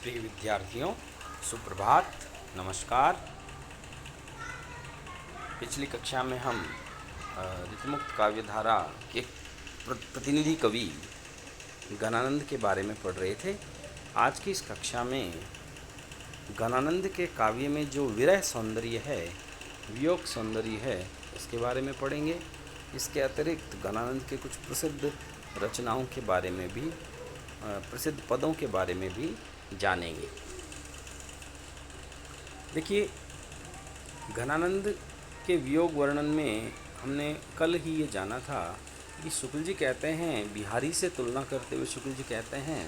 प्रिय विद्यार्थियों, सुप्रभात, नमस्कार। पिछली कक्षा में हम ऋतुमुक्त काव्यधारा के प्रतिनिधि कवि गणानंद के बारे में पढ़ रहे थे। आज की इस कक्षा में गणानंद के काव्य में जो विरह सौंदर्य है, वियोग सौंदर्य है, इसके बारे में पढ़ेंगे। इसके अतिरिक्त गणानंद के कुछ प्रसिद्ध रचनाओं के बारे में भी, प्रसिद्ध पदों के बारे में भी जानेंगे। देखिए, गणानंद के वियोग वर्णन में हमने कल ही ये जाना था कि शुक्ल जी कहते हैं, बिहारी से तुलना करते हुए शुक्ल जी कहते हैं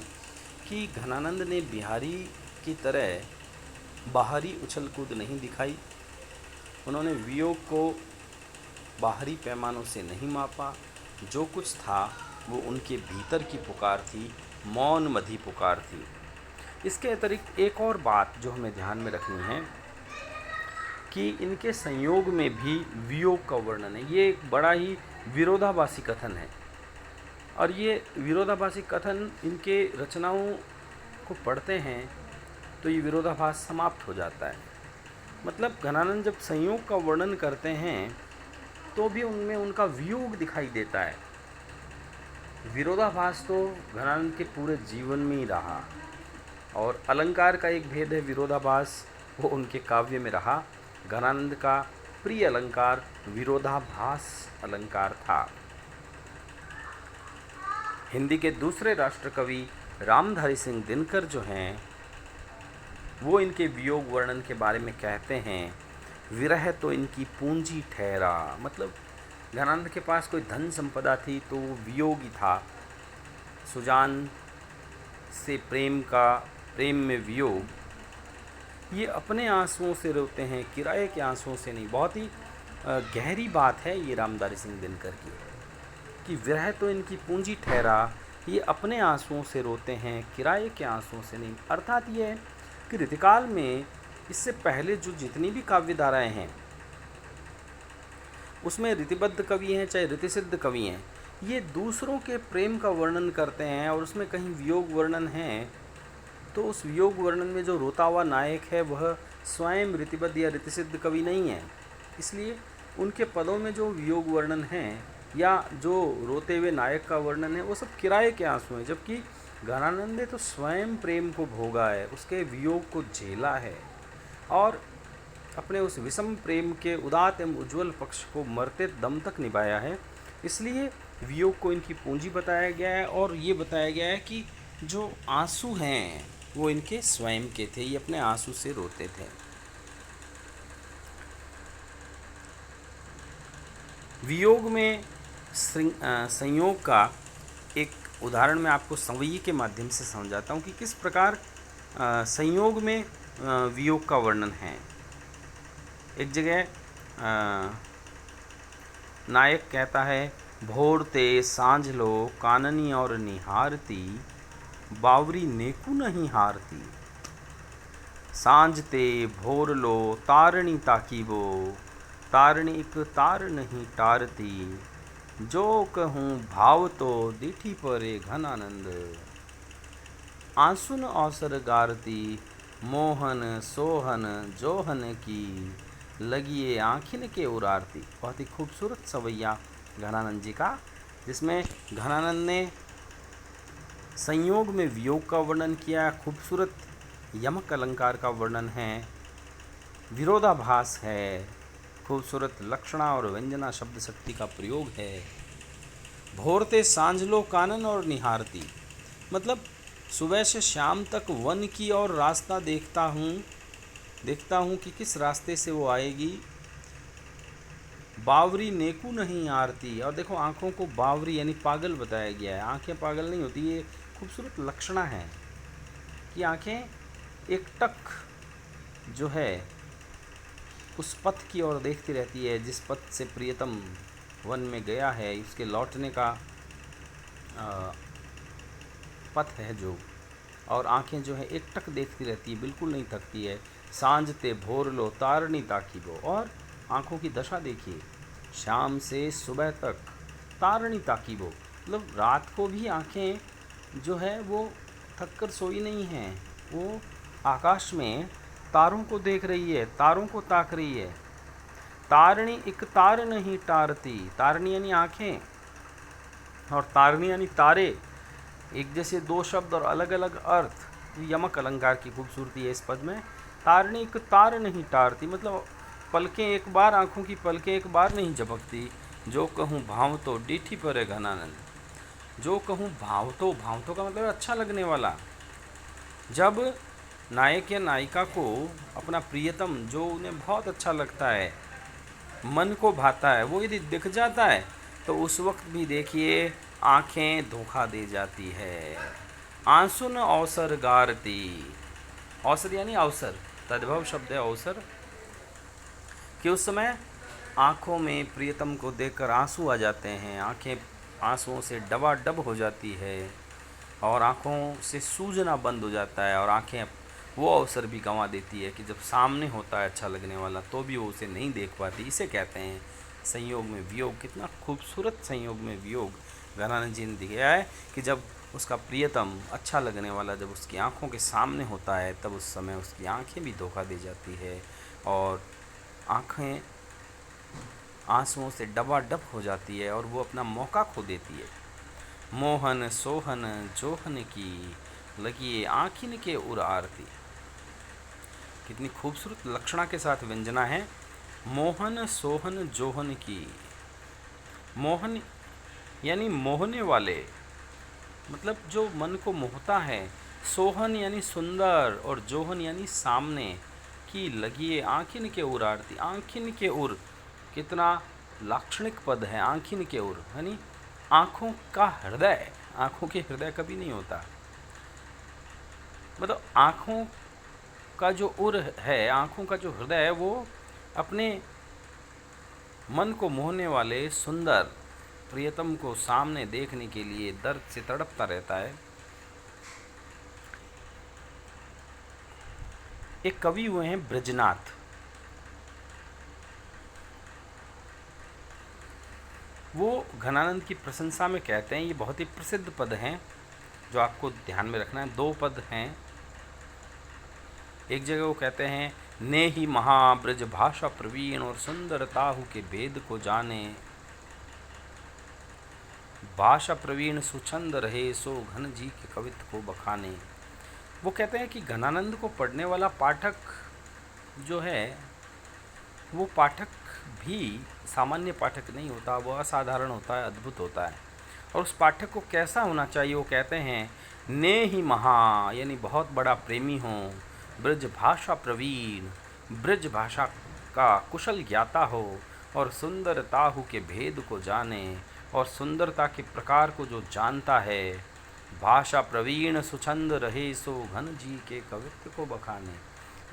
कि गणानंद ने बिहारी की तरह बाहरी उछल कूद नहीं दिखाई। उन्होंने वियोग को बाहरी पैमानों से नहीं मापा। जो कुछ था वो उनके भीतर की पुकार थी, मौन मधी पुकार थी। इसके अतिरिक्त एक और बात जो हमें ध्यान में रखनी है कि इनके संयोग में भी वियोग का वर्णन है। ये एक बड़ा ही विरोधाभासी कथन है, और ये विरोधाभासी कथन इनके रचनाओं को पढ़ते हैं तो ये विरोधाभास समाप्त हो जाता है। मतलब गणानंद जब संयोग का वर्णन करते हैं तो भी उनमें उनका वियोग दिखाई देता है। विरोधाभास तो गणानंद के पूरे जीवन में ही रहा, और अलंकार का एक भेद है विरोधाभास, वो उनके काव्य में रहा। गणानंद का प्रिय अलंकार विरोधाभास अलंकार था। हिंदी के दूसरे राष्ट्र कवि रामधारी सिंह दिनकर जो हैं, वो इनके वियोग वर्णन के बारे में कहते हैं, विरह तो इनकी पूंजी ठहरा। मतलब गणानंद के पास कोई धन संपदा थी तो वो वियोग ही था। सुजान से प्रेम में वियोग, ये अपने आंसुओं से रोते हैं, किराए के आंसुओं से नहीं। बहुत ही गहरी बात है ये रामधारी सिंह दिनकर की कि विरह तो इनकी पूंजी ठहरा, ये अपने आंसुओं से रोते हैं, किराए के आंसुओं से नहीं। अर्थात ये है कि ऋतुकाल में इससे पहले जो जितनी भी काव्य धाराएँ हैं उसमें ऋतिबद्ध कवि हैं चाहे ऋतिसिद्ध कवि हैं, ये दूसरों के प्रेम का वर्णन करते हैं और उसमें कहीं वियोग वर्णन है तो उस वियोग वर्णन में जो रोता हुआ नायक है वह स्वयं ऋतिबद्ध या ऋतिसिद्ध कवि नहीं है। इसलिए उनके पदों में जो वियोग वर्णन है या जो रोते हुए नायक का वर्णन है वो सब किराए के आंसू हैं। जबकि गणानंद ने तो स्वयं प्रेम को भोगा है, उसके वियोग को झेला है और अपने उस विषम प्रेम के उदात्त एवं उज्ज्वल पक्ष को मरते दम तक निभाया है। इसलिए वियोग को इनकी पूंजी बताया गया है, और ये बताया गया है कि जो आंसू हैं वो इनके स्वयं के थे, ये अपने आंसू से रोते थे। वियोग में संयोग का एक उदाहरण मैं आपको संवयी के माध्यम से समझाता हूँ कि किस प्रकार संयोग में वियोग का वर्णन है। एक जगह नायक कहता है, भोर ते सांझ लो काननी और निहारती, बावरी नेकू नहीं हारती। सांझ ते भोर लो तारणी ताकीबो, तारणी एक तार नहीं टारती। जो कहूँ भाव तो दिठी परे घनानंद, आंसुन अवसर गारती। मोहन सोहन जोहन की, लगिए आँखिन के उरारती। बहुत ही खूबसूरत सवैया घनानंद जी का, जिसमें घनानंद ने संयोग में वियोग का वर्णन किया, खूबसूरत यमक अलंकार का वर्णन है, विरोधाभास है, खूबसूरत लक्षणा और व्यंजना शब्द शक्ति का प्रयोग है। भोरते सांझ लो कानन और निहारती, मतलब सुबह से शाम तक वन की और रास्ता देखता हूँ कि किस रास्ते से वो आएगी। बावरी नेकू नहीं आरती, और देखो आँखों को बावरी यानी पागल बताया गया है। आँखें पागल नहीं होती, ये खूबसूरत लक्षणा है कि आँखें एकटक जो है उस पथ की ओर देखती रहती है जिस पथ से प्रियतम वन में गया है, उसके लौटने का पथ है जो, और आँखें जो है एकटक देखती रहती है, बिल्कुल नहीं थकती है। सांझ ते भोर लो तारणी ताकीबो, और आँखों की दशा देखिए, शाम से सुबह तक तारणी ताकीबो, मतलब रात को भी आँखें जो है वो थक कर सोई नहीं हैं, वो आकाश में तारों को देख रही है, तारों को ताक रही है। तारणी एक तार नहीं टारती, तारणी यानी आँखें और तारणी यानी तारे, एक जैसे दो शब्द और अलग अलग अर्थ। यमक अलंकार की खूबसूरती है इस पद में। तारणी एक तार नहीं टारती, मतलब पलकें एक बार, आँखों की पलकें एक बार नहीं झपकती। जो कहूँ भाव तो डीठी परे घनानंद। जो कहूँ भाव तो का मतलब अच्छा लगने वाला। जब नायक या नायिका को अपना प्रियतम जो उन्हें बहुत अच्छा लगता है, मन को भाता है, वो यदि दिख जाता है तो उस वक्त भी देखिए आंखें धोखा दे जाती है। आंसुन अवसर गारती, अवसर यानी अवसर, तद्भव शब्द है अवसर, कि उस समय आँखों में प्रियतम को देखकर आंसू आ जाते हैं, आंखें आंसुओं से डबाडब हो जाती है और आँखों से सूजना बंद हो जाता है और आँखें वो अवसर भी गंवा देती है कि जब सामने होता है अच्छा लगने वाला तो भी वो उसे नहीं देख पाती। इसे कहते हैं संयोग में वियोग। कितना खूबसूरत संयोग में वियोग घनानंद जी ने दिखाया है कि जब उसका प्रियतम अच्छा लगने वाला जब उसकी आँखों के सामने होता है तब उस समय उसकी आँखें भी धोखा दे जाती है और आँखें आंसुओं से डबाडब हो जाती है और वो अपना मौका खो देती है। मोहन सोहन जोहन की लगिए आँखिन के उर आरती। कितनी खूबसूरत लक्षणा के साथ व्यंजना है। मोहन सोहन जोहन की, मोहन यानी मोहने वाले, मतलब जो मन को मोहता है। सोहन यानी सुंदर और जोहन यानी सामने की लगिए आँखिन के उर आरती। आँखिन के उर कितना लाक्षणिक पद है, आँखिन के उर यानी आँखों का हृदय। आँखों के हृदय कभी नहीं होता, मतलब आँखों का जो उर है, आँखों का जो हृदय है, वो अपने मन को मोहने वाले सुंदर प्रियतम को सामने देखने के लिए दर्द से तड़पता रहता है। एक कवि हुए हैं ब्रजनाथ, वो घनानंद की प्रशंसा में कहते हैं, ये बहुत ही प्रसिद्ध पद हैं जो आपको ध्यान में रखना है। दो पद हैं। एक जगह वो कहते हैं ने ही महाब्रज भाषा प्रवीण और सुंदर ताहु के भेद को जाने, भाषा प्रवीण सुछंद रहे सो घन जी के कवित्व को बखाने। वो कहते हैं कि घनानंद को पढ़ने वाला पाठक जो है वो पाठक भी सामान्य पाठक नहीं होता, वो असाधारण होता है, अद्भुत होता है। और उस पाठक को कैसा होना चाहिए, वो कहते हैं ने ही महा यानी बहुत बड़ा प्रेमी हो, ब्रज भाषा प्रवीण ब्रज भाषा का कुशल ज्ञाता हो और सुंदरताहु के भेद को जाने और सुंदरता के प्रकार को जो जानता है। भाषा प्रवीण सुछंद रहे सो घन जी के कवित्व को बखाने,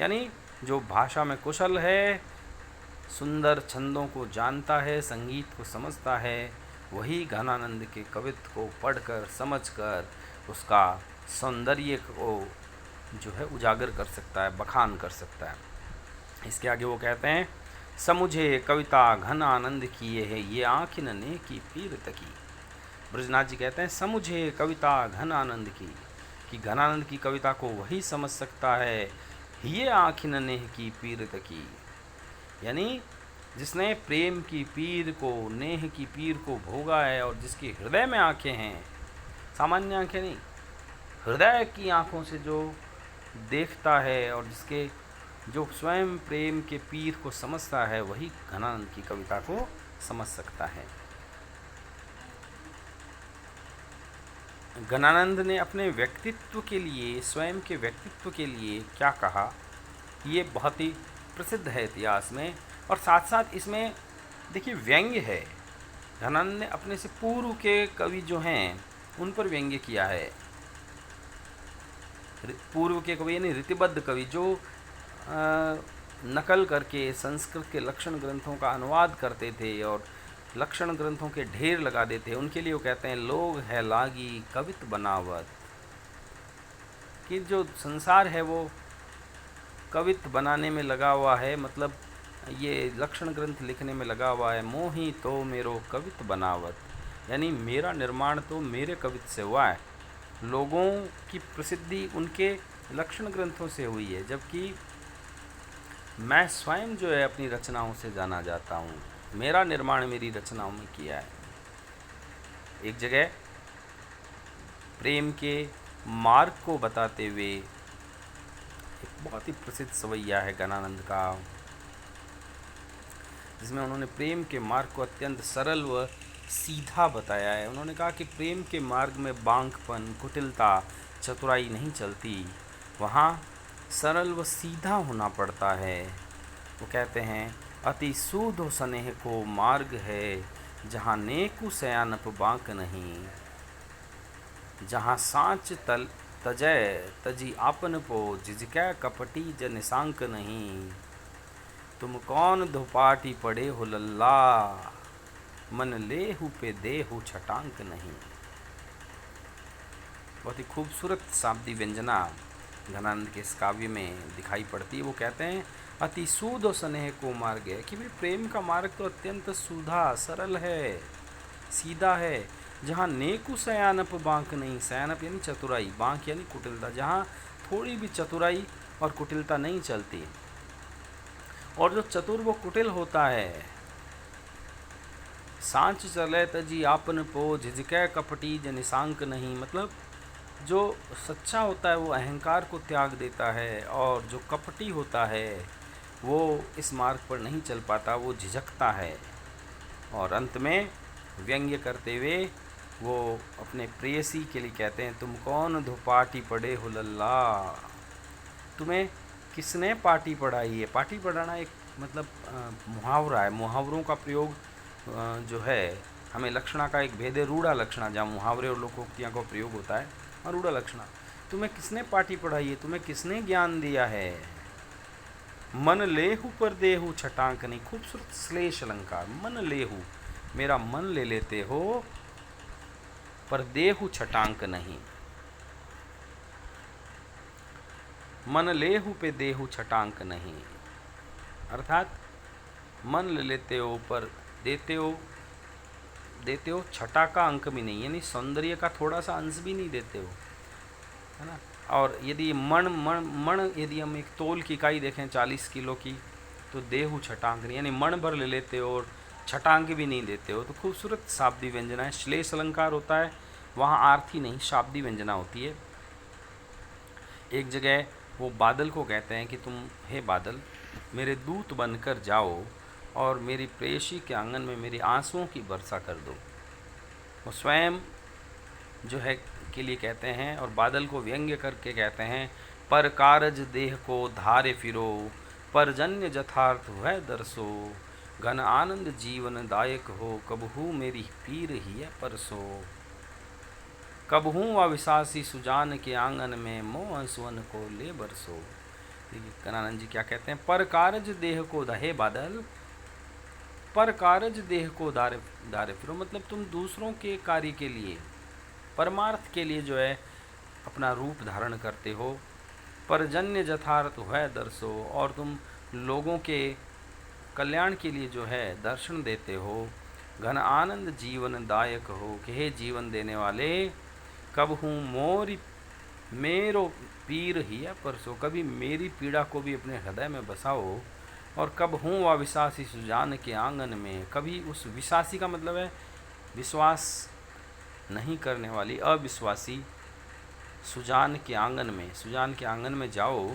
यानी जो भाषा में कुशल है, सुंदर छंदों को जानता है, संगीत को समझता है, वही घनानंद के कवित्व को पढ़कर समझकर उसका सौंदर्य को जो है उजागर कर सकता है, बखान कर सकता है। इसके आगे वो कहते हैं समुझे कविता घन आनंद किए है ये आँखिन ने की पीर तकी। ब्रजनाथ जी कहते हैं समुझे कविता घन आनंद की, कि घनानंद की कविता को वही समझ सकता है, ये आँखिन ने की पीर तकी, यानी जिसने प्रेम की पीर को, नेह की पीर को भोगा है और जिसके हृदय में आँखें हैं, सामान्य आँखें नहीं, हृदय की आँखों से जो देखता है और जिसके जो स्वयं प्रेम के पीर को समझता है, वही घनानंद की कविता को समझ सकता है। घनानंद ने अपने व्यक्तित्व के लिए, स्वयं के व्यक्तित्व के लिए क्या कहा, ये बहुत ही प्रसिद्ध है इतिहास में। और साथ साथ इसमें देखिए व्यंग्य है। घनानंद ने अपने से पूर्व के कवि जो हैं उन पर व्यंग्य किया है। पूर्व के कवि यानी रीतिबद्ध कवि जो नकल करके संस्कृत के लक्षण ग्रंथों का अनुवाद करते थे और लक्षण ग्रंथों के ढेर लगा देते हैं, उनके लिए वो कहते हैं लोग है लागी कवित बनावत, कि जो संसार है वो कवित बनाने में लगा हुआ है, मतलब ये लक्षण ग्रंथ लिखने में लगा हुआ है। मोही तो मेरो कवित बनावत, यानी मेरा निर्माण तो मेरे कवित से हुआ है। लोगों की प्रसिद्धि उनके लक्षण ग्रंथों से हुई है, जबकि मैं स्वयं जो है अपनी रचनाओं से जाना जाता हूँ। मेरा निर्माण मेरी रचनाओं में किया है। एक जगह प्रेम के मार्ग को बताते हुए एक बहुत ही प्रसिद्ध सवैया है गणानंद का, जिसमें उन्होंने प्रेम के मार्ग को अत्यंत सरल व सीधा बताया है। उन्होंने कहा कि प्रेम के मार्ग में बांकपन, कुटिलता, चतुराई नहीं चलती, वहाँ सरल व सीधा होना पड़ता है। वो कहते हैं, अति सूध स्नेह को मार्ग है, जहाँ नेकु सयानप बांक नहीं, जहाँ सांच तल तजय तजी आपन पो, जिजकै कपटी जन सांक नहीं, तुम कौन धुपाटी पड़े हो लल्ला, मन लेहु पे देहु छटांक नहीं। बहुत ही खूबसूरत शाब्दी व्यंजना घनानंद के इस काव्य में दिखाई पड़ती है। वो कहते हैं, अति सूद स्नेह को मार्ग है, कि भाई प्रेम का मार्ग तो अत्यंत सूधा सरल है, सीधा है, जहाँ नेकु सयानप बांक नहीं, सयानप यानी चतुराई, बांक यानी कुटिलता, जहाँ थोड़ी भी चतुराई और कुटिलता नहीं चलती। और जो चतुर वो कुटिल होता है, सांच चले तजी आपन पो, झिझकै कपटी जनिसांक नहीं, मतलब जो सच्चा होता है वो अहंकार को त्याग देता है, और जो कपटी होता है वो इस मार्ग पर नहीं चल पाता, वो झिझकता है। और अंत में व्यंग्य करते हुए वो अपने प्रेयसी के लिए कहते हैं, तुम कौन धुपाटी पड़े हो लल्ला, तुम्हें किसने पाटी पढ़ाई है। पाटी पढ़ाना एक मतलब मुहावरा है। मुहावरों का प्रयोग जो है, हमें लक्षणा का एक भेद है रूढ़ा लक्षणा, जहाँ मुहावरे और लोकोक्तियाँ का प्रयोग होता है, और रूढ़ा लक्षणा। तुम्हें किसने पाटी पढ़ाई है, तुम्हें किसने ज्ञान दिया है। मन लेहु पर देहु छटांक नहीं, खूबसूरत श्लेष अलंकार। मन लेहु, मेरा मन ले लेते हो, पर देहु छटांक नहीं। मन लेहु पे देहु छटांक नहीं, अर्थात मन ले लेते हो पर देते हो छटा का अंक भी नहीं, यानी सौंदर्य का थोड़ा सा अंश भी नहीं देते हो, है ना। और यदि मण यदि हम एक तोल की इकाई देखें 40 किलो की, तो देहु छटांक नहीं, यानी मण भर ले लेते हो और छटांक भी नहीं देते हो। तो खूबसूरत शाब्दी व्यंजना है। श्लेष अलंकार होता है, वहाँ आर्थी नहीं शाब्दी व्यंजना होती है। एक जगह वो बादल को कहते हैं कि तुम हे बादल मेरे दूत बनकर जाओ और मेरी प्रेयसी के आंगन में मेरी आंसुओं की वर्षा कर दो। वो स्वयं जो है के लिए कहते हैं, और बादल को व्यंग्य करके कहते हैं, पर कारज देह को धारे फिरो, परजन्य जथार्थ वह दर्शो, घन आनंद जीवन दायक हो, कबहू मेरी पीर ही है परसो, कबहू अविशासी सुजान के आंगन में मोह सुवन को ले बरसो। कनानंद जी क्या कहते हैं, पर कारज देह को दहे बादल, पर कारज देह को दारे फिरो, मतलब तुम दूसरों के कार्य के लिए, परमार्थ के लिए जो है अपना रूप धारण करते हो, परजन्य जथार्थ है दर्शो, और तुम लोगों के कल्याण के लिए जो है दर्शन देते हो, घन आनंद जीवन दायक हो, कि हे जीवन देने वाले, कब हूँ मोरी मेरो पीर ही है परसो, कभी मेरी पीड़ा को भी अपने हृदय में बसाओ, और कब हूँ अविश्वासी सुजान के आंगन में, कभी उस विश्वासी का मतलब है विश्वास नहीं करने वाली अविश्वासी सुजान के आंगन में, सुजान के आंगन में जाओ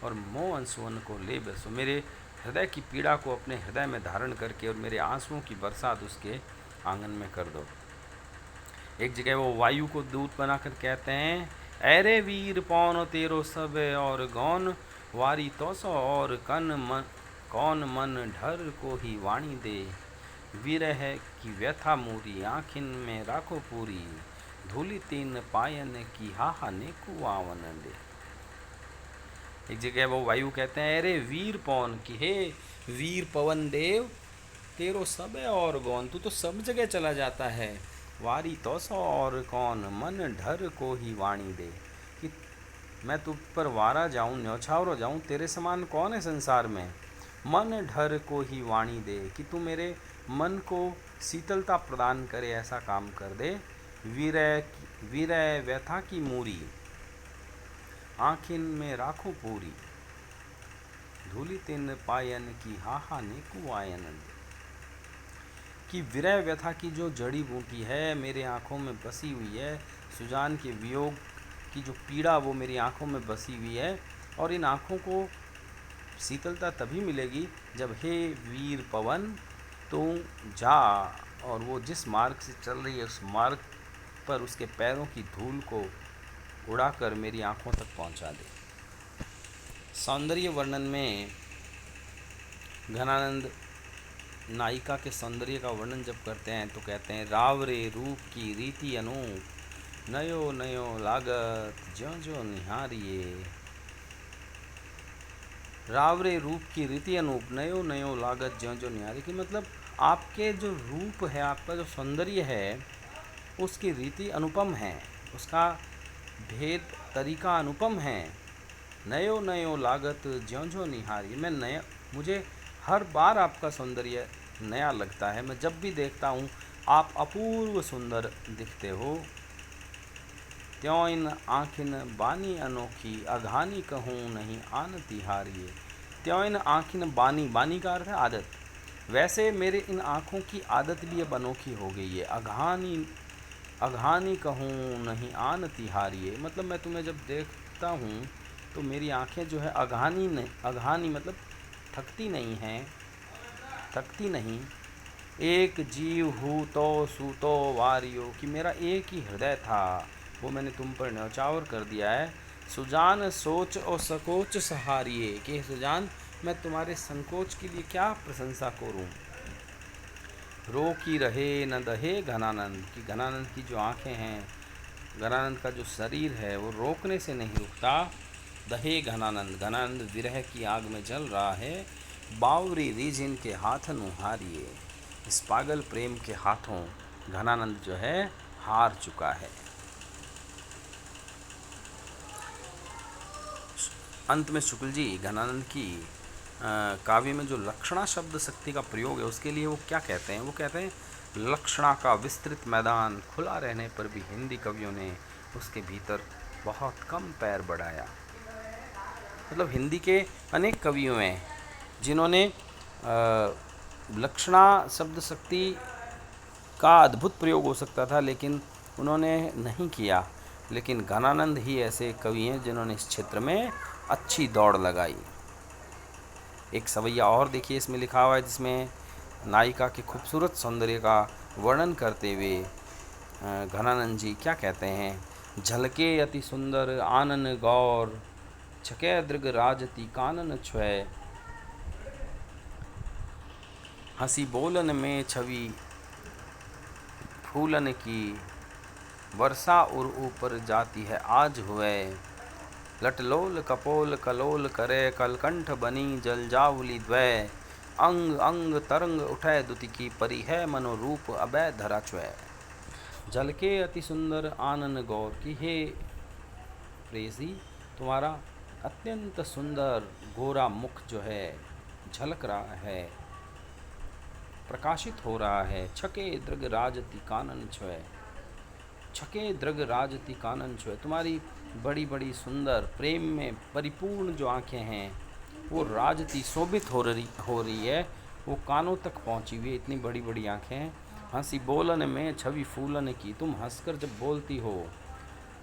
और मोह अंसुवन को ले बसो, मेरे हृदय की पीड़ा को अपने हृदय में धारण करके और मेरे आंसुओं की बरसात उसके आंगन में कर दो। एक जगह वो वायु को दूत बनाकर कहते हैं, अरे वीर पौन तेरो सब और गौन, वारी तो सौ और कौन मन ढर को ही वाणी दे, विरह की व्यथा मूरी आँखिन में राखो पूरी, धूली तीन पायन की हाहा ने कुआवन दे। एक जगह वो वायु कहते हैं, अरे वीर पवन, कि हे वीर पवन देव, तेरो सब और गौन, तू तो सब जगह चला जाता है, वारी तो सौ और कौन, मन ढर को ही वाणी दे, कि मैं तुझ पर वारा जाऊं, न्यौछावर जाऊं, तेरे समान कौन है संसार में, मन ढर को ही वाणी दे, कि तू मेरे मन को शीतलता प्रदान करे, ऐसा काम कर दे, विरह व्यथा की मूरी, आँखिन में राखो पूरी, धूलि तिन पायन की हाहा नेकु आयनन। कि विरह व्यथा की जो जड़ी बूटी है मेरे आँखों में बसी हुई है, सुजान के वियोग की जो पीड़ा वो मेरी आँखों में बसी हुई है, और इन आँखों को शीतलता तभी मिलेगी जब हे वीर पवन तू जा और वो जिस मार्ग से चल रही है उस मार्ग पर उसके पैरों की धूल को उड़ाकर मेरी आँखों तक पहुँचा दे। सौंदर्य वर्णन में घनानंद नायिका के सौंदर्य का वर्णन जब करते हैं तो कहते हैं, रावरे रूप की रीति अनूप, नयो नयो लागत ज्यों ज्यों निहारिये। रावरे रूप की रीति अनूप, नयो नयो लागत ज्यों ज्यों निहारिये। कि मतलब आपके जो रूप है, आपका जो सौंदर्य है, उसकी रीति अनुपम है, उसका भेद तरीका अनुपम है। नयो नयो लागत ज्यों ज्यों निहारिये, मैं नया, मुझे हर बार आपका सौंदर्य नया लगता है। मैं जब भी देखता हूँ आप अपूर्व सुंदर दिखते हो। त्यों इन आँखिन बानी अनोखी, अघानी कहूँ नहीं आन तिहारिये। त्यों इन आँखिन बानी, बानी का अर्थ है आदत, वैसे मेरे इन आँखों की आदत भी अब अनोखी हो गई है। अघानी, अघानी कहूँ नहीं आन तिहारिये, मतलब मैं तुम्हें जब देखता हूँ तो मेरी आँखें जो है अघानी नहीं, अघानी मतलब थकती नहीं हैं, थकती नहीं। एक जीव हूँ तो सूतो वारियो, कि मेरा एक ही हृदय था वो मैंने तुम पर न्यौछावर कर दिया है। सुजान सोच और सकोच सहारिये, कि सुजान मैं तुम्हारे संकोच के लिए क्या प्रशंसा करूँ। रोकी रहे न दहे घनानंद, कि घनानंद की जो आँखें हैं, घनानंद का जो शरीर है वो रोकने से नहीं रुकता। दहे घनानंद, घनानंद विरह की आग में जल रहा है। बावरी रीझिन के हाथन हारिये, इस पागल प्रेम के हाथों घनानंद जो है हार चुका है। अंत में शुक्ल जी घनानंद की काव्य में जो लक्षणा शब्द शक्ति का प्रयोग है उसके लिए वो क्या कहते हैं, वो कहते हैं, लक्षणा का विस्तृत मैदान खुला रहने पर भी हिंदी कवियों ने उसके भीतर बहुत कम पैर बढ़ाया। मतलब हिंदी के अनेक कवियों हैं जिन्होंने लक्षणा शब्द शक्ति का अद्भुत प्रयोग हो सकता था लेकिन उन्होंने नहीं किया। लेकिन घनानंद ही ऐसे कवि हैं जिन्होंने इस क्षेत्र में अच्छी दौड़ लगाई। एक सवैया और देखिए इसमें लिखा हुआ है जिसमें नायिका के खूबसूरत सौंदर्य का वर्णन करते हुए घनानंद जी क्या कहते हैं, झलके अति सुंदर आनन गौर, छके दृग राजती कानन छ्वय, हंसी बोलन में छवि फूलन की, वर्षा उर ऊपर जाती है आज हुए, लटलोल कपोल कलोल करे कलकंठ बनी जलजावली द्वय, अंग अंग तरंग उठे दुति की परी है मनोरूप अभय धरा च्वय। जल के अति सुंदर आनन गौर, की हे प्रेसी तुम्हारा अत्यंत सुंदर गोरा मुख जो है झलक रहा है, प्रकाशित हो रहा है। छके दृग राजति कानन छ्वय, छके दृग राजति कानन छ्वय, तुम्हारी बड़ी बड़ी सुंदर प्रेम में परिपूर्ण जो आँखें हैं वो राजती शोभित हो रही है, वो कानों तक पहुँची हुई है, इतनी बड़ी बड़ी आँखें हैं। हंसी बोलन में छवि फूलन की, तुम हंसकर जब बोलती हो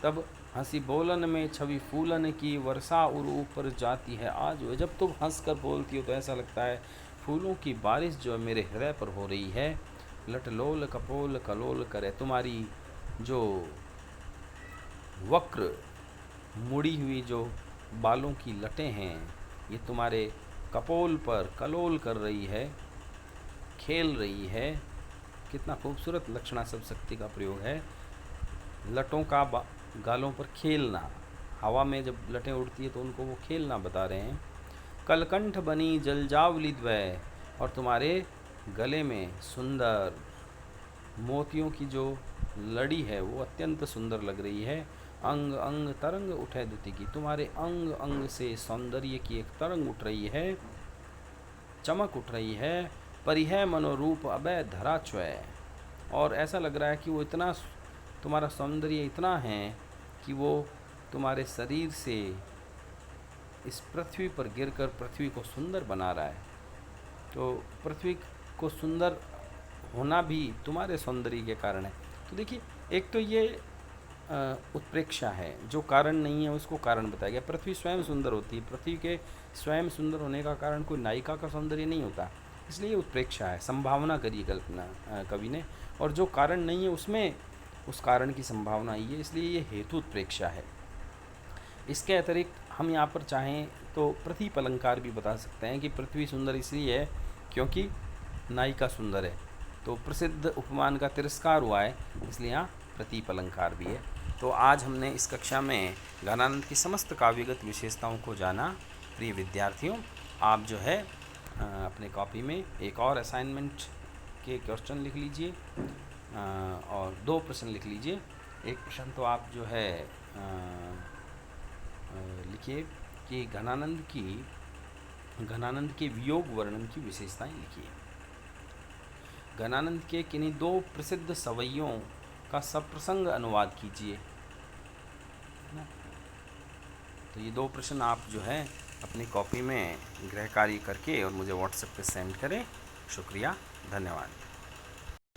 तब हंसी बोलन में छवि फूलन की, वर्षा उर ऊपर जाती है आज, जब तुम हंसकर बोलती हो तो ऐसा लगता है फूलों की बारिश जो मेरे हृदय पर हो रही है। लटलोल कपोल कलोल करे, तुम्हारी जो वक्र मुड़ी हुई जो बालों की लटें हैं ये तुम्हारे कपोल पर कलोल कर रही है, खेल रही है। कितना खूबसूरत लक्षणा शब्द शक्ति का प्रयोग है। लटों का गालों पर खेलना, हवा में जब लटें उड़ती है तो उनको वो खेलना बता रहे हैं। कलकंठ बनी जलजावली द्वय, और तुम्हारे गले में सुंदर मोतियों की जो लड़ी है वो अत्यंत सुंदर लग रही है। अंग अंग तरंग उठे दुति की, तुम्हारे अंग अंग से सौंदर्य की एक तरंग उठ रही है, चमक उठ रही है। परिह मनोरूप अभय धरा च्वय, और ऐसा लग रहा है कि वो इतना, तुम्हारा सौंदर्य इतना है कि वो तुम्हारे शरीर से इस पृथ्वी पर गिरकर पृथ्वी को सुंदर बना रहा है। तो पृथ्वी को सुंदर होना भी तुम्हारे सौंदर्य के कारण है। तो देखिए, एक तो ये उत्प्रेक्षा है, जो कारण नहीं है उसको कारण बताया गया। पृथ्वी स्वयं सुंदर होती है, पृथ्वी के स्वयं सुंदर होने का कारण कोई नायिका का सौंदर्य नहीं होता, इसलिए ये उत्प्रेक्षा है। संभावना करी कल्पना कवि ने, और जो कारण नहीं है उसमें उस कारण की संभावना आई है, इसलिए ये हेतु उत्प्रेक्षा है। इसके अतिरिक्त हम यहाँ पर चाहें तो प्रतीप अलंकार भी बता सकते हैं कि पृथ्वी सुंदर इसलिए है क्योंकि नायिका सुंदर है। तो प्रसिद्ध उपमान का तिरस्कार हुआ है, इसलिए यहाँ प्रतीप अलंकार भी है। तो आज हमने इस कक्षा में घनानंद की समस्त काव्यगत विशेषताओं को जाना। प्रिय विद्यार्थियों, आप जो है अपने कॉपी में एक और असाइनमेंट के क्वेश्चन लिख लीजिए और 2 प्रश्न लिख लीजिए। एक प्रश्न तो आप जो है लिखिए कि घनानंद के वियोग वर्णन की विशेषताएं लिखिए। घनानंद के किन्हीं 2 प्रसिद्ध सवैयों का सप्रसंग अनुवाद कीजिए। तो ये 2 प्रश्न आप जो है अपनी कॉपी में गृह कार्य करके और मुझे व्हाट्सएप पे सेंड करें। शुक्रिया, धन्यवाद।